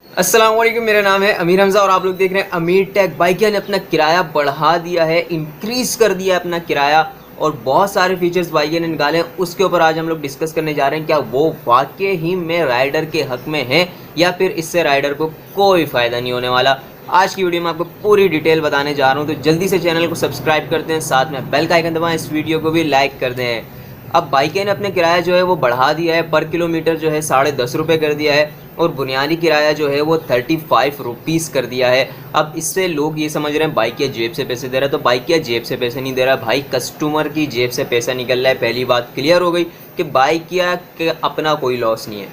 अस्सलाम वालेकुम, मेरा नाम है अमीर हमज़ा और आप लोग देख रहे हैं अमीर टेक। बाइकिया ने अपना किराया बढ़ा दिया है, इंक्रीज़ कर दिया है अपना किराया और बहुत सारे फीचर्स बाइकिया ने निकाले हैं। उसके ऊपर आज हम लोग डिस्कस करने जा रहे हैं, क्या वो वाकई ही में राइडर के हक में हैं या फिर इससे राइडर को कोई फ़ायदा नहीं होने वाला। आज की वीडियो में आपको पूरी डिटेल बताने जा रहा हूँ, तो जल्दी से चैनल को सब्सक्राइब करते हैं, साथ में बेल का आइकन दबाएं, इस वीडियो को भी लाइक कर दें। अब बाइकिया ने अपने किराया जो है वो बढ़ा दिया है, पर किलोमीटर जो है 10.5 रुपये कर दिया है और बुनियादी किराया जो है वो 35 रुपीज़ कर दिया है। अब इससे लोग ये समझ रहे हैं बाइकिया जेब से पैसे दे रहा है, तो बाइकिया जेब से पैसे नहीं दे रहा भाई, कस्टमर की जेब से पैसा निकल रहा है। पहली बात क्लियर हो गई कि बाइकिया के अपना कोई लॉस नहीं है।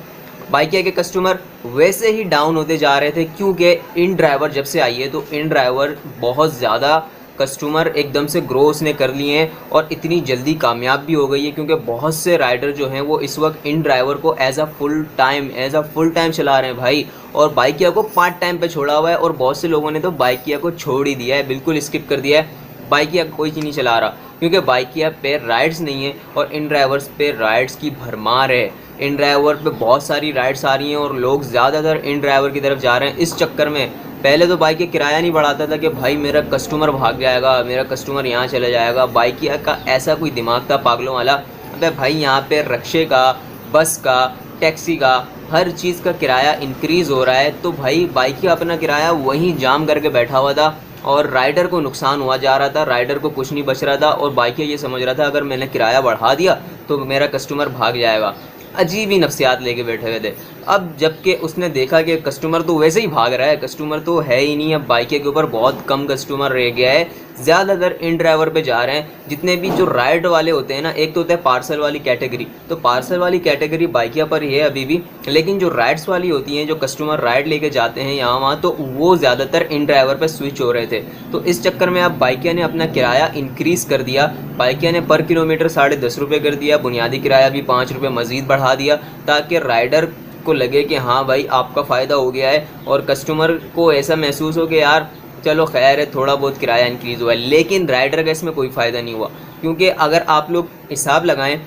बाइकिया के कस्टमर वैसे ही डाउन होते जा रहे थे क्योंकि इन ड्राइवर जब से आई है तो इन ड्राइवर बहुत ज़्यादा कस्टमर एकदम से ग्रो उसने कर लिए हैं और इतनी जल्दी कामयाब भी हो गई है क्योंकि बहुत से राइडर जो हैं वो इस वक्त इन ड्राइवर को एज अ फुल टाइम चला रहे हैं भाई, और बाइकिया को पार्ट टाइम पे छोड़ा हुआ है। और बहुत से लोगों ने तो बाइकिया को छोड़ ही दिया है, बिल्कुल स्किप कर दिया है, बाइकिया कोई चीज़ नहीं चला रहा क्योंकि बाइकिया पे राइड्स नहीं है और इन ड्राइवर्स पे राइड्स की भरमार है। इन ड्राइवर पे बहुत सारी राइड्स आ रही हैं और लोग ज़्यादातर इन ड्राइवर की तरफ जा रहे हैं। इस चक्कर में पहले तो बाइक का किराया नहीं बढ़ाता था कि भाई मेरा कस्टमर भाग जाएगा, मेरा कस्टमर यहाँ चला जाएगा। बाइकिया का ऐसा कोई दिमाग था पागलों वाला, अबे भाई यहाँ पे रिक्शे का, बस का, टैक्सी का, हर चीज़ का किराया इंक्रीज़ हो रहा है। तो भाई बाइकिया अपना किराया वहीं जाम करके बैठा हुआ था और राइडर को नुकसान हुआ जा रहा था, राइडर को कुछ नहीं बच रहा था और बाइकिया ये समझ रहा था अगर मैंने किराया बढ़ा दिया तो मेरा कस्टमर भाग जाएगा। अजीब ही नफ्सियात लेके बैठे हुए थे। अब जबकि उसने देखा कि कस्टमर तो वैसे ही भाग रहा है, कस्टमर तो है ही नहीं, अब बाइक के ऊपर बहुत कम कस्टमर रह गया है, ज़्यादातर इन ड्राइवर पे जा रहे हैं। जितने भी जो राइड वाले होते हैं ना, एक तो होता है पार्सल वाली कैटेगरी, तो पार्सल वाली कैटेगरी बाइकिया पर ही है अभी भी, लेकिन जो राइड्स वाली होती हैं, जो कस्टमर राइड लेके जाते हैं यहाँ वहाँ, तो वो ज़्यादातर इन ड्राइवर पर स्विच हो रहे थे। तो इस चक्कर में अब बाइकिया ने अपना किराया इंक्रीज़ कर दिया। बाइकिया ने पर किलोमीटर 10.5 रुपये कर दिया, बुनियादी किराया भी 5 रुपये मज़ीद बढ़ा दिया ताकि राइडर को लगे कि हाँ भाई आपका फ़ायदा हो गया है और कस्टमर को ऐसा महसूस हो कि यार चलो खैर है, थोड़ा बहुत किराया इंक्रीज़ हुआ है। लेकिन राइडर का इसमें कोई फ़ायदा नहीं हुआ क्योंकि अगर आप लोग हिसाब लगाएं,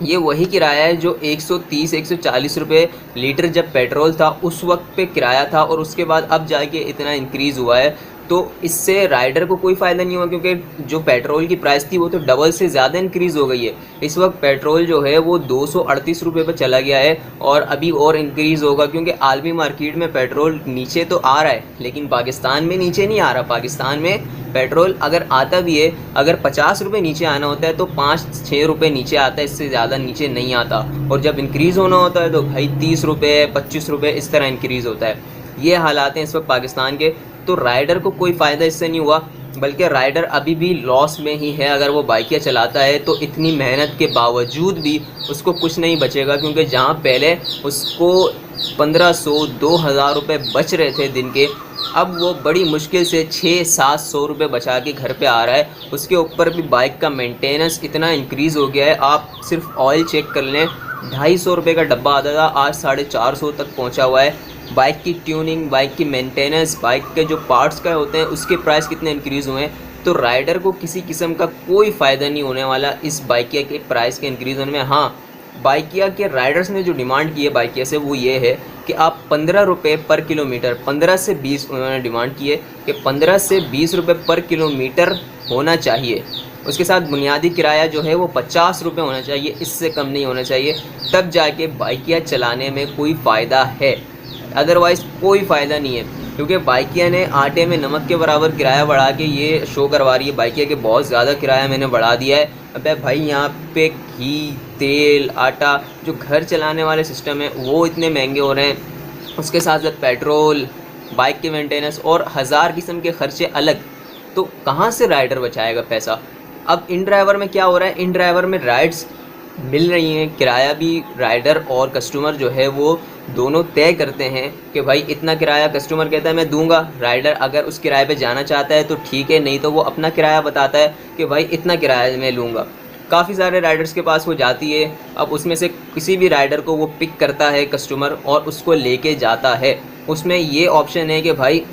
ये वही किराया है जो 130-140 रुपये लीटर जब पेट्रोल था उस वक्त पे किराया था और उसके बाद अब जाके इतना इंक्रीज़ हुआ है। तो इससे राइडर को कोई फ़ायदा नहीं हुआ क्योंकि जो पेट्रोल की प्राइस थी वो तो डबल से ज़्यादा इंक्रीज़ हो गई है। इस वक्त पेट्रोल जो है वो 238 रुपये पर चला गया है और अभी और इंक्रीज़ होगा क्योंकि आलमी मार्केट में पेट्रोल नीचे तो आ रहा है लेकिन पाकिस्तान में नीचे नहीं आ रहा। पाकिस्तान में पेट्रोल अगर आता भी है, अगर 50 रुपये नीचे आना होता है तो 5-6 रुपये नीचे आता है, इससे ज़्यादा नीचे नहीं आता। और जब इंक्रीज़ होना होता है तो भाई 30 रुपये 25 रुपये इस तरह इंक्रीज़ होता है। ये हालात हैं इस वक्त पाकिस्तान के। तो राइडर को कोई फ़ायदा इससे नहीं हुआ बल्कि राइडर अभी भी लॉस में ही है। अगर वो बाइकिया चलाता है तो इतनी मेहनत के बावजूद भी उसको कुछ नहीं बचेगा क्योंकि जहाँ पहले उसको 1500-2000 रुपये बच रहे थे दिन के, अब वो बड़ी मुश्किल से 600-700 रुपये बचा के घर पे आ रहा है। उसके ऊपर भी बाइक का मेंटेनेंस इतना इंक्रीज़ हो गया है, आप सिर्फ ऑयल चेक कर लें, 250 रुपये का डब्बा आता था, आज 450 तक पहुंचा हुआ है। बाइक की ट्यूनिंग, बाइक की मेंटेनेंस, बाइक के जो पार्ट्स का होते हैं उसके प्राइस कितने इंक्रीज़ हुए हैं। तो राइडर को किसी किस्म का कोई फ़ायदा नहीं होने वाला इस बाइकिया के प्राइस के इंक्रीज़ होने में। हाँ, बाइकिया के राइडर्स ने जो डिमांड की है बाइकिया से वो ये है कि आप 15 रुपये पर किलोमीटर, 15 से 20 उन्होंने डिमांड की है कि 15 से 20 रुपये पर किलोमीटर होना चाहिए। उसके साथ बुनियादी किराया जो है वो 50 रुपये होना चाहिए, इससे कम नहीं होना चाहिए, तब जाके बाइकिया चलाने में कोई फ़ायदा है, अदरवाइज़ कोई फ़ायदा नहीं है। क्योंकि बाइकिया ने आटे में नमक के बराबर किराया बढ़ा के ये शो करवा रही है बाइकिया के बहुत ज़्यादा किराया मैंने बढ़ा दिया है। अबे भाई यहाँ पे घी, तेल, आटा, जो घर चलाने वाले सिस्टम है वो इतने महंगे हो रहे हैं, उसके साथ साथ पेट्रोल, बाइक के मेंटेनेंस और हज़ार किस्म के ख़र्चे अलग, तो कहाँ से राइडर बचाएगा पैसा। अब इन ड्राइवर में क्या हो रहा है, इन ड्राइवर में राइड्स मिल रही हैं, किराया भी राइडर और कस्टमर जो है वो दोनों तय करते हैं कि भाई इतना किराया कस्टमर कहता है मैं दूंगा, राइडर अगर उस किराए पे जाना चाहता है तो ठीक है, नहीं तो वो अपना किराया बताता है कि भाई इतना किराया मैं लूँगा। काफ़ी सारे राइडर्स के पास वो जाती है, अब उसमें से किसी भी राइडर को वो पिक करता है कस्टमर और उसको लेके जाता है। उसमें ये ऑप्शन है कि भाई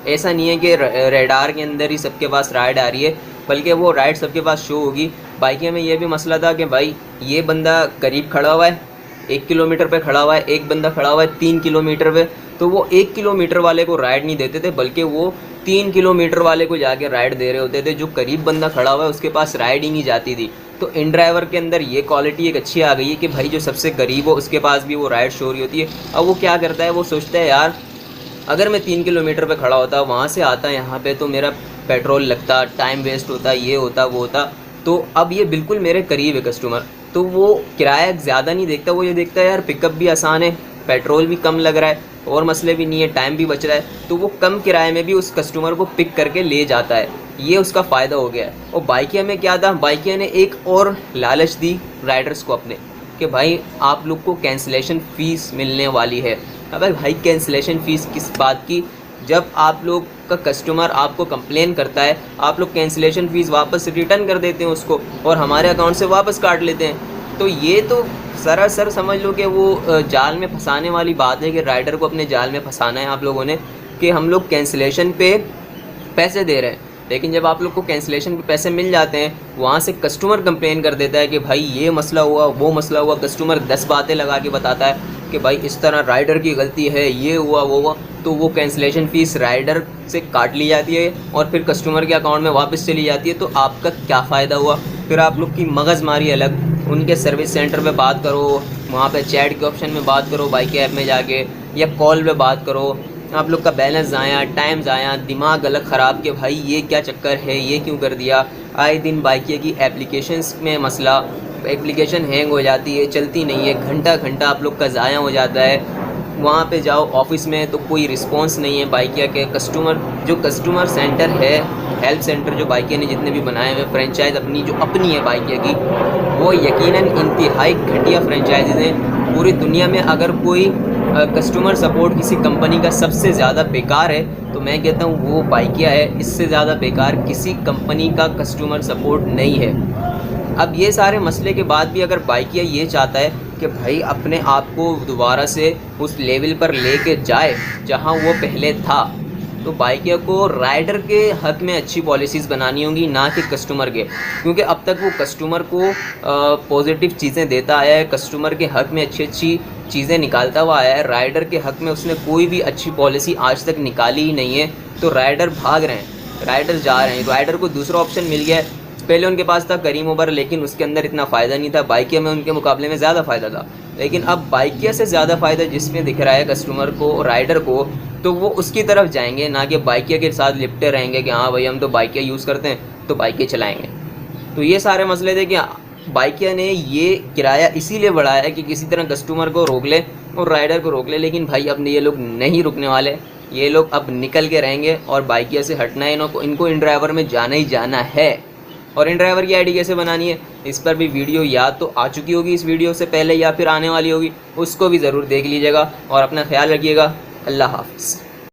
ऐसा नहीं है कि रेडार के अंदर ही सबके पास राइड आ रही है, बल्कि वो राइड सबके पास शो होगी। बाइकिया में ये भी मसला था कि भाई ये बंदा करीब खड़ा हुआ है, 1 किलोमीटर पे खड़ा हुआ है, एक बंदा खड़ा हुआ है 3 किलोमीटर पे, तो वो 1 किलोमीटर वाले को राइड नहीं देते थे, बल्कि वो 3 किलोमीटर वाले को जाके राइड दे रहे होते थे। जो करीब बंदा खड़ा हुआ है उसके पास राइड ही नहीं जाती थी। तो इन ड्राइवर के अंदर ये क्वालिटी एक अच्छी आ गई है कि भाई जो सबसे गरीब हो उसके पास भी वो राइड शो रही होती है। अब वो क्या करता है, वो सोचता है यार अगर मैं 3 किलोमीटर पे खड़ा होता, वहाँ से आता यहाँ पे, तो मेरा पेट्रोल लगता, टाइम वेस्ट होता, ये होता वो होता। तो अब ये बिल्कुल मेरे करीब है कस्टमर, तो वो किराया ज़्यादा नहीं देखता, वो ये देखता है यार पिकअप भी आसान है, पेट्रोल भी कम लग रहा है और मसले भी नहीं है, टाइम भी बच रहा है, तो वो कम किराए में भी उस कस्टमर को पिक करके ले जाता है। ये उसका फ़ायदा हो गया है। और बाइकिया में क्या था, बाइकिया ने एक और लालच दी राइडर्स को अपने, कि भाई आप लोग को कैंसिलेशन फ़ीस मिलने वाली है। अबे भाई कैंसिलेशन फ़ीस किस बात की, जब आप लोग का कस्टमर आपको कंप्लेन करता है, आप लोग कैंसिलेशन फ़ीस वापस रिटर्न कर देते हैं उसको और हमारे अकाउंट से वापस काट लेते हैं। तो ये तो सरासर समझ लो कि वो जाल में फंसाने वाली बात है कि राइडर को अपने जाल में फंसाना है आप लोगों ने, कि हम लोग कैंसिलेशन पे पैसे दे रहे हैं, लेकिन जब आप लोग को कैंसिलेशन पे पैसे मिल जाते हैं, वहाँ से कस्टमर कंप्लेन कर देता है कि भाई ये मसला हुआ, वो मसला हुआ। कस्टमर 10 बातें लगा के बताता है कि भाई इस तरह राइडर की गलती है, ये हुआ वो हुआ। तो वो कैंसिलेशन फ़ीस राइडर से काट ली जाती है और फिर कस्टमर के अकाउंट में वापस चली जाती है। तो आपका क्या फ़ायदा हुआ, फिर आप लोग की मगज़मारी अलग। उनके सर्विस सेंटर पे बात करो, वहाँ पे चैट के ऑप्शन में बात करो बाइकिया ऐप में जाके, या कॉल पे बात करो, आप लोग का बैलेंस ज़ाया, टाइम ज़ाया, दिमाग अलग ख़राब कि भाई ये क्या चक्कर है, ये क्यों कर दिया। आए दिन बाइकिया की एप्लीकेशंस में मसला, एप्लीकेशन हैंग हो जाती है, चलती नहीं है, घंटा घंटा आप लोग का ज़ाया हो जाता है। वहाँ पे जाओ ऑफिस में तो कोई रिस्पांस नहीं है बाइकिया के। कस्टमर जो कस्टमर सेंटर है, हेल्प सेंटर जो बाइकिया ने जितने भी बनाए हुए फ्रेंचाइज अपनी जो अपनी है बाइकिया की, वो यकीनन इंतहाई घटिया फ्रेंचाइज हैं। पूरी दुनिया में अगर कोई कस्टमर सपोर्ट किसी कंपनी का सबसे ज़्यादा बेकार है तो मैं कहता हूँ वो बाइकिया है। इससे ज़्यादा बेकार किसी कंपनी का कस्टमर सपोर्ट नहीं है। अब ये सारे मसले के बाद भी अगर बाइकिया ये चाहता है कि भाई अपने आप को दोबारा से उस लेवल पर लेके जाए जहां वो पहले था, तो बाइकिया को राइडर के हक़ में अच्छी पॉलिसीज़ बनानी होंगी, ना कि कस्टमर के। क्योंकि अब तक वो कस्टमर को पॉजिटिव चीज़ें देता आया है, कस्टमर के हक़ में अच्छी अच्छी चीज़ें निकालता हुआ आया है। राइडर के हक़ में उसने कोई भी अच्छी पॉलिसी आज तक निकाली ही नहीं है। तो राइडर भाग रहे हैं, राइडर जा रहे हैं, राइडर को दूसरा ऑप्शन मिल गया है। पहले उनके पास था करीम उबर, लेकिन उसके अंदर इतना फ़ायदा नहीं था। बाइकिया में उनके मुकाबले में ज़्यादा फ़ायदा था, लेकिन अब बाइकिया से ज़्यादा फ़ायदा जिसमें दिख रहा है कस्टमर को, राइडर को, तो वो उसकी तरफ जाएंगे, ना कि बाइकिया के साथ लिपटे रहेंगे कि हाँ भाई हम तो बाइकिया यूज़ करते हैं तो बाइकिया चलाएँगे। तो ये सारे मसले थे कि बाइकिया ने ये किराया इसीलिए बढ़ाया है कि किसी तरह कस्टमर को रोक ले और राइडर को रोक ले। लेकिन भाई अब ये लोग नहीं रुकने वाले, ये लोग अब निकल के रहेंगे और बाइकिया से हटना है इनको इन ड्राइवर में जाना ही जाना है। और इन ड्राइवर की आईडी कैसे बनानी है, इस पर भी वीडियो या तो आ चुकी होगी इस वीडियो से पहले या फिर आने वाली होगी, उसको भी ज़रूर देख लीजिएगा और अपना ख्याल रखिएगा। अल्लाह हाफ़िज़।